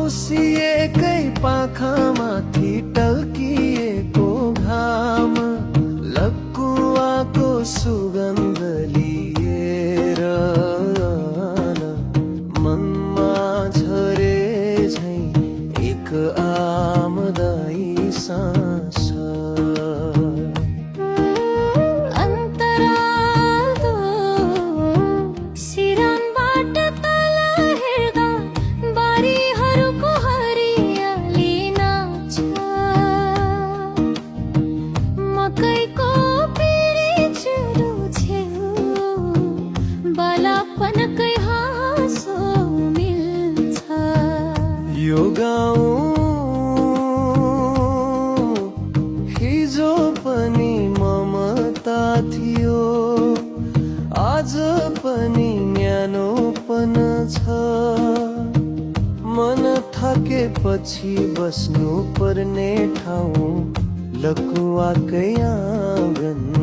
औसिएकै पाखामाथि टल्किएको घाम लकुवाको सुगन्ध लिएर मनमा झरे झैं एक आमदाई सास यो गाउँ हिजो पनि ममता थियो, आज पनि न्यानोपन छ। मन थाकेपछि बस्नु पर्ने ठाउँ लकुवाकै आँगन